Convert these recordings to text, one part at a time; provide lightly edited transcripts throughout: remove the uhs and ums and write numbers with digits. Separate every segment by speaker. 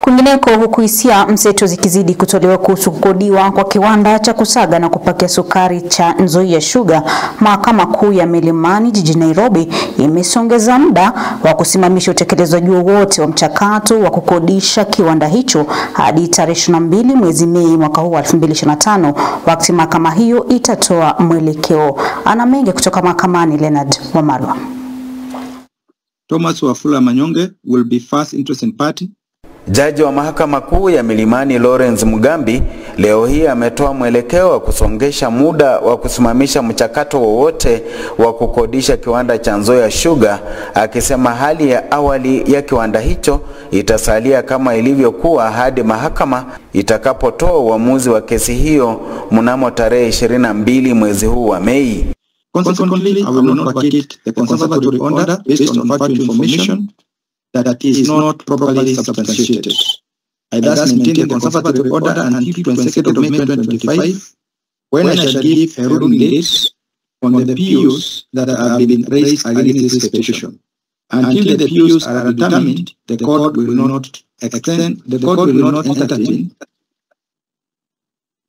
Speaker 1: Kwingineko, huku hisia mseto zikizidi kutolewa kuhusu kukodiwa kwa kiwanda cha kusaga na kupakia sukari cha Nzoia Sugar, Mahakama Kuu ya Milimani jijini Nairobi imesongeza muda wa kusimamisha utekelezaji wote wa mchakato wa kukodisha kiwanda hicho hadi tarehe 22 mwezi Mei mwaka huu 2025, wakati mahakama hiyo itatoa mwelekeo. Ana mengi kutoka mahakamani. Leonard Wamalwa.
Speaker 2: Thomas Wafula Manyonge will be first interested party.
Speaker 3: Jaji wa Mahakama Kuu ya Milimani Lawrence Mugambi leo hii ametoa mwelekeo wa kusongesha muda wa kusimamisha mchakato wowote wa kukodisha kiwanda cha Nzoia Sugar, akisema hali ya awali ya kiwanda hicho itasalia kama ilivyokuwa hadi mahakama itakapotoa uamuzi wa kesi hiyo mnamo tarehe 22 mwezi huu wa Mei.
Speaker 2: Consequently, I will not vacate the conservatory order based on factual information that is not properly substantiated. I thus maintain the conservatory order until 22nd of May 2025, when I shall give a ruling date on the PUs that have been raised against this petition. Until the PUs are determined, the court will not entertain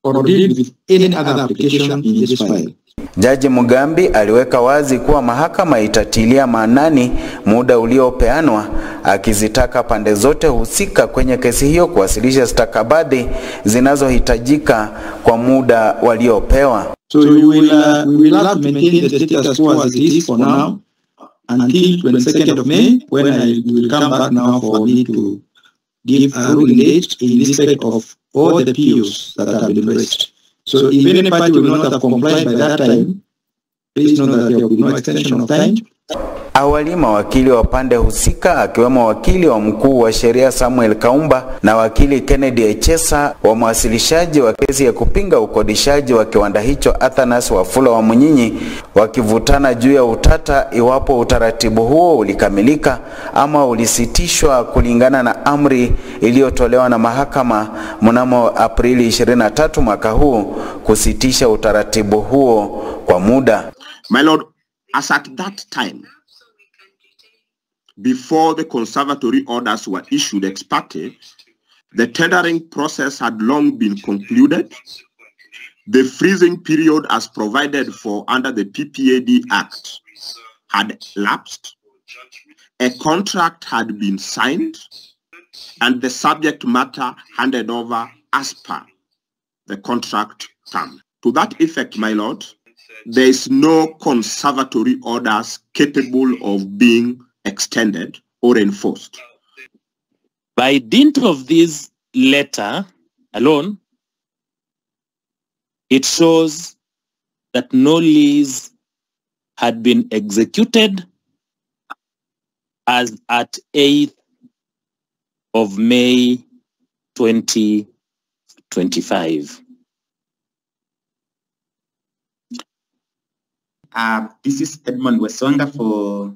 Speaker 2: or deal with any other application in this file.
Speaker 3: Jaji Mugambi aliweka wazi kuwa mahakama itatilia maanani muda uliopeanwa, akizitaka pande zote husika kwenye kesi hiyo kuwasilisha stakabadhi zinazohitajika kwa muda waliopewa.
Speaker 2: So we will have to maintain the status quo as it is for now until 22nd of May, when I will come back now for me to give a ruling date in respect of all the PUs that have been raised. So if any party will not have complied by that time, please know that there will be no extension of time.
Speaker 3: Awali mawakili wa pande husika akiwemo wakili wa mkuu wa sheria Samuel Kaumba na wakili Kennedy Echesa wa mwasilishaji wa kesi ya kupinga ukodishaji wa kiwanda hicho Athanas Wafula wa Munyinyi wakivutana juu ya utata iwapo utaratibu huo ulikamilika ama ulisitishwa kulingana na amri iliyotolewa na mahakama mnamo Aprili 23 mwaka huu kusitisha utaratibu huo kwa muda.
Speaker 4: My lord, as at that time, before the conservatory orders were issued ex parte, the tendering process had long been concluded. The freezing period as provided for under the PPAD Act had lapsed. A contract had been signed, and the subject matter handed over as per the contract term. To that effect, my lord, there is no conservatory orders capable of being extended or enforced.
Speaker 5: By dint of this letter alone, it shows that no lease had been executed as at 8th of May 2025.
Speaker 6: This is Edmond Wesonga for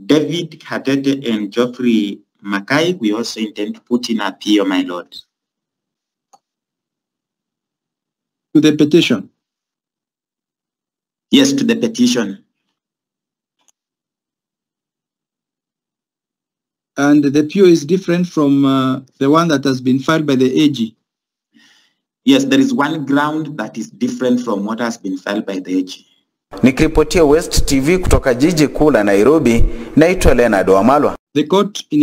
Speaker 6: David Katete and Geoffrey Mackay. We also intend to put in appeal, my lord.
Speaker 2: To the petition?
Speaker 6: Yes, to the petition.
Speaker 2: And the PO is different from the one that has been filed by the AG?
Speaker 6: Yes, there is one ground that is different from what has been filed by the AG.
Speaker 3: Nikiripotia West TV kutoka jiji kuu la Nairobi, naitwa Leonard Wamalwa.
Speaker 2: The court in